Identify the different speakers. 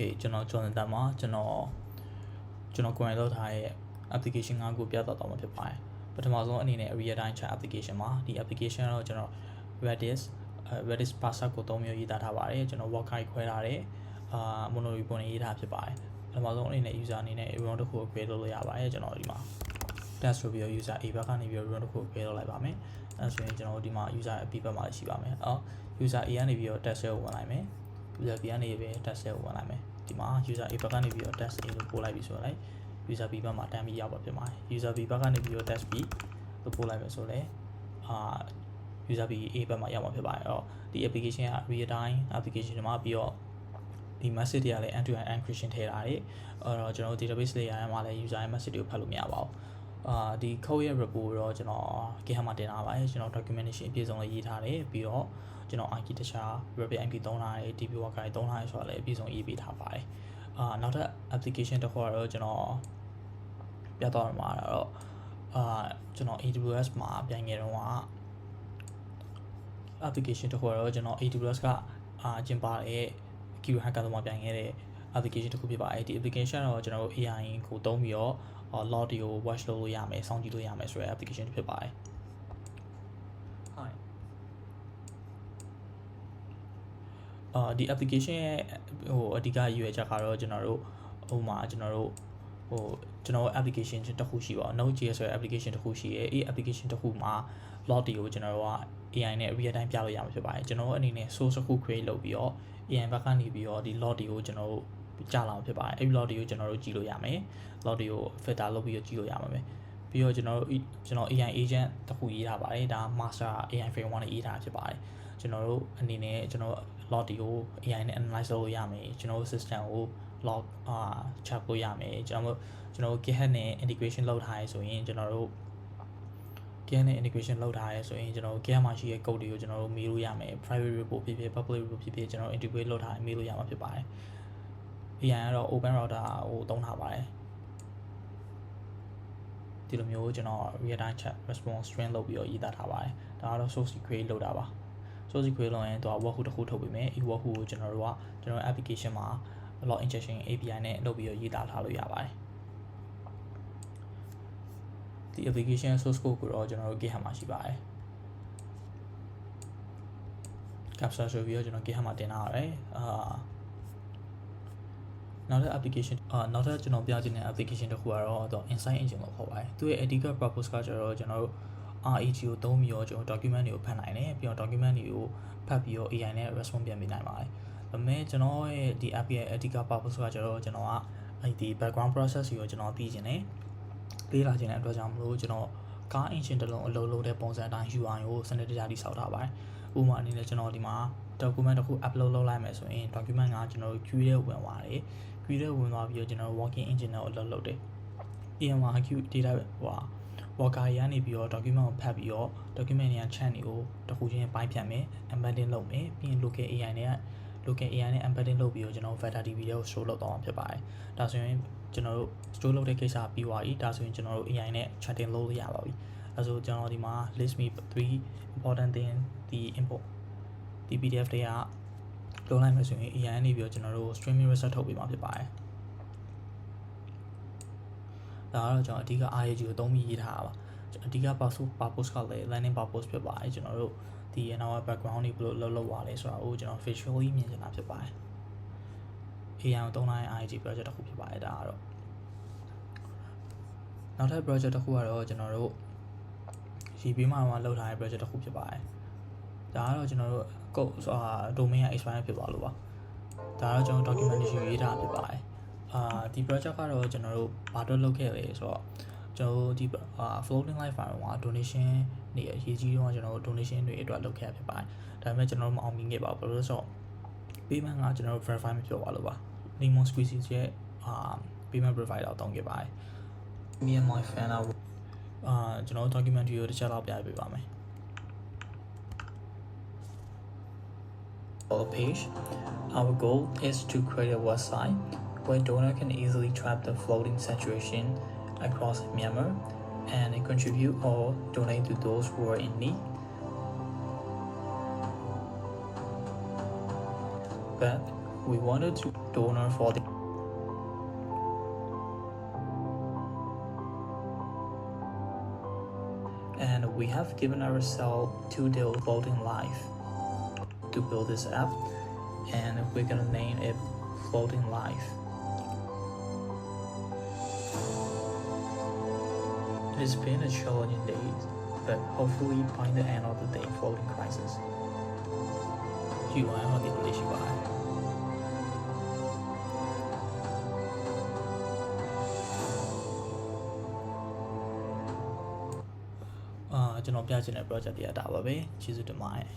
Speaker 1: Okay ကျွန်တော် Jonathan မှာကျွန်တော်ကိုယ်တိုင်လုပ်ထားတဲ့ application 5ခုပြသတော့မှာဖြစ်ပါတယ်ပထမဆုံးအနေနဲ့ real time chat application မှာဒီ application တော့ကျွန်တော် Redis parser ကို3မျိုးရေးသားထားပါတယ်ကျွန်တော် work guide ခွဲထားတဲ့mono repo နဲ့ရေးထားဖြစ်ပါတယ်ပထမဆုံးအနေနဲ့ user အနေနဲ့ run တစ်ခုကို create လုပ်လို့ရပါတယ်ကျွန်တော်ဒီမှာ test ဆိုပြီးတော့ user A ဘက်ကနေပြီးတော့ run တစ်ခုကို create လုပ်လိုက်ပါမယ်အဲဆိုရင်ကျွန်တော်ဒီမှာ user B ဘက်မှာရှိပါမယ်user A ကနေပြီးတော့ test ကိုဝင်လိုက်မယ်user B ကနေပြီး test ကိုဝင်လိုက်မယ်ဒီမှာ user A ဘက်ကနေပြီးတော့ test A လို့ပို့လိုက်ပြီဆိုတော့ user B ဘက်မှာတန်းပြီးရောက်ပါဖြစ်ပါတယ် user B ဘက်ကနေပြီးတော့ test B လို့ပို့လိုက်မယ်ဆိုတော့user B A ဘက်မှာရောက်မှာဖြစ်ပါတယ်ဒီ application က real time application မှာပြီးတော့ဒီ message တွေကလည်း end to end encryption ထည့်ထားတယ်အဲ့တော့ကျွန်တော်တို့ database layer မှာလည်း user ရဲ့ message တွေကိုဖတ်လို့မရပါဘူးဒီ code ရဲ့ repo တော့ကျွန်တော် GitHub မှာတင်ထားပါတယ်ကျွန်တော် documentation အပြည့်စုံလေးရေးထားတယ်ပြီးတော့ကျွန်တော် architecture RabbitMQ သုံးထားတယ် DB worker သုံးထားတယ်ဆိုတာလည်းအပြည့်စုံရေးပေးထားပါတယ်နောက်ထပ် application တစ်ခုကတော့ကျွန်တော်ပြတော့မှာတော့ကျွန်တော် AWS မှာပြန်ငယ်တော့application တစ်ခုကတော့ကျွန်တော် AWS ကကျင်ပါတဲ့ Keyword Hacker တော့မှာပြန်ခဲ့တဲ့ application တစ်ခုဖြစ်ပါတယ်ဒီ application တော့ကျွန်တော်တို့ AI ကိုသုံးပြီးတော့ log တွေကို watch လုပ်လို့ရမယ်စောင့်ကြည့်လို့ရမယ်ဆိုတဲ့ application ဖြစ်ပါတယ်ဒီ application ရဲ့အဓိကရည်ရွယ်ချက်ကတော့ကျွန်တော်တို့ကျွန်တော် application တစ်ခုရှိပါတော့ Node.js ဆိုတဲ့ application တစ်ခုရှိရဲ့အဲ့ application တစ်ခုမှာ log တွေကိုကျွန်တော်တို့က AI နဲ့ real time ပြလို့ရမှာဖြစ်ပါတယ်ကျွန်တော်တို့အနေနဲ့ source တစ်ခု create လုပ်ပြီးတော့ AI ဘက်ကနေပြီးတော့ဒီ log တွေကိုကျွန်တော်တို့ကြာလာမှာဖြစ်ပါတယ်အဲ့ဒီ log တွေကိုကျွန်တော်တို့ကြည့်လို့ရမယ် log တွေကို filter လုပ်ပြီးတော့ကြည့်လို့ရမှာပဲပြီးတော့ကျွန်တော် AI agent တစ်ခုရေးထားပါတယ်ဒါ master AI framework နဲ့ရေးထားဖြစ်ပါတယ်ကျွန်တော်တို့အနေနဲ့ကျွန်တော် log တွေကို AI နဲ့ analyze လုပ်လို့ရမယ်ကျွန်တော်တို့ system ကို log ချက်လို့ရမယ်ကျွန်တော် GitHub နဲ့ integration လုပ်ထားရဆိုရင်ကျွန်တော်တို့ GitHub နဲ့ integration လုပ်ထားရဆိုရင်ကျွန်တော်တို့ GitHub မှာရှိတဲ့ code တွေကိုကျွန်တော်တို့မေးလို့ရမယ် private repo ဖြစ်ဖြစ် public repo ဖြစ်ဖြစ်ကျွန်တော် integrate လုပ်ထားရင်မေးလို့ရမှာဖြစ်ပါတယ် AI ကတော့ open router ကိုသုံးထားပါတယ်ဒီလိုမျိုးကျွန်တော် real time chat response string လုပ်ပြီးတော့ရေးသားထားပါတယ်ဒါကတော့ source create လုပ်တာပါ source create လုပ်ရင်တော့ workflow တစ်ခုထုတ်ပေးမယ်ဒီ workflow ကိုကျွန်တော် application မှာ log injection API နဲ့လုပ်ပြီးတော့ရေးသားထားလို့ရပါတယ်ဒီ application source code ကိုတော့ကျွန်တော်တို့ GitHub မှာရှိပါတယ် capture ဆိုပြီးတော့ကျွန်တော် GitHub မှာတင်ထားရတယ်နောက်ထပ် application နောက်ထပ်ကျွန်တော်ပြချင်တဲ့ application တစ်ခုကတော့ Insight Engine လို့ခေါ်ပါတယ်သူရဲ့ အဓိက purpose ကကျတော့ကျွန်တော်တို့ RAG ကိုသုံးပြီးတော့ကျွန်တော် document တွေကိုဖတ်နိုင်တယ်ပြီးတော့ document တွေကိုဖတ်ပြီးတော့ AI နဲ့ response ပြန်ပေးနိုင်ပါတယ်ဒါပေမဲ့ကျွန်တော်ရဲ့ဒီ app ရဲ့အဓိက purpose ကကျတော့ကျွန်တော်ကအဲ့ဒီ background process ကိုကျွန်တော်သိချင်တယ်လေ့လာချင်တဲ့အတွက်ကြောင့်မလို့ကျွန်တော်ကား engine တစ်လုံးအလုပ်လုပ်တဲ့ပုံစံအတိုင်း UI ကိုစနစ်တကျတိဆောက်ထားပါတယ်ဥပမာအနေနဲ့ကျွန်တော်ဒီမှာ document တစ်ခု upload လုပ်လိုက်မယ်ဆိုရင် document ကကျွန်တော်တို့ queue ထဲဝင်သွားတယ် queue ထဲဝင်သွားပြီးတော့ကျွန်တော် working engine နဲ့အလုပ်လုပ်တယ် EMR queue data worker ရနေပြီးတော့ document ကိုဖတ်ပြီးတော့ document တွေက chunk တွေကိုတစ်ခုချင်းပိုင်းဖြတ်မယ် embedding လုပ်မယ်ပြီးရင် local AI နဲ့ embedding လုပ်ပြီးတော့ကျွန်တော် vector DB တွေကို store လုပ်သွားမှာဖြစ်ပါတယ်ဒါဆိုရင်ကျွန်တော်တို့ store လုပ်တဲ့ကိစ္စပြီးသွားပြီဒါဆိုရင်ကျွန်တော်တို့ AI နဲ့ chatting လုပ်လို့ရပါပြီအဲဆိုကျွန်တော်ဒီမှာ list me 3 important thing ဒီ import ဒီ PDF တွေကလုံးလိုက်မယ်ဆိုရင် AI နေပြီးတော့ကျွန်တော်တို့ streaming result ထုတ်ပေးမှာဖြစ်ပါတယ်ဒါကတော့ကျွန်တော်အဓိက RAG ကိုသုံးပြီးရေးထားတာပါအဓိက purpose ကလည်း learning purpose ဖြစ်ပါတယ်ကျွန်တော်တို့ဒီနောက် background တွေဘယ်လိုလုပ်ရလဲဆိုတာကိုကျွန်တော် visually မြင်ချင်တာဖြစ်ပါတယ် AI ကိုသုံးထားတဲ့ RAG project တစ်ခုဖြစ်ပါတယ်ဒါကတော့နောက်ထပ် project တစ်ခုကတော့ကျွန်တော်တို့ရေးပေးမှာလုပ်ထားတဲ့ project တစ်ခုဖြစ်ပါတယ်ဒါကတော့ကျွန်တော်တို့ code domain က expire ဖြစ်သွားလို့ပါဒါကတော့ကျွန်တော် documentation ရေးထားဖြစ်ပါတယ်ဒီ project ကတော့ကျွန်တော်တို့ဘာတော့လုပ်ခဲ့လဲဆိုတော့ကျွန်တော်ဒီ floating live file မှာ donation တွေအရေးကြီးတော့ကျွန်တော်တို့ donation တွေအတွက်လုပ်ခဲ့ဖြစ်ပါတယ်ဒါပေမဲ့ကျွန်တော်တို့မအောင်မြင်ခဲ့ပါဘူးဘာလို့လဲဆိုတော့ payment ကကျွန်တော်တို့ verify မဖြစ်ပါလို့ပါ Lemon Squeezy ရဲ့payment provider ကိုတောင်းခဲ့ပါတယ် me and my fan ကျွန်တော် document တွေကိုတစ်ချက်လောက်ပြပေးပါမယ်page. Our goal is to create a website where donor can easily track the floating situation across Myanmar and contribute or donate to those who are in need. But we wanted to donor for the and we have given ourselves 2 days voting live to build this app, and we're gonna name it Floating Life. It's been a challenging day, but hopefully by the end of the day, floating crisis. ယူဝိုင်းဟောဒီလိုလေးရှိပါတယ်ကျွန်တော်ပြချင်တဲ့ project တွေကဒါပါပဲကျေးဇူးတင်ပါတယ်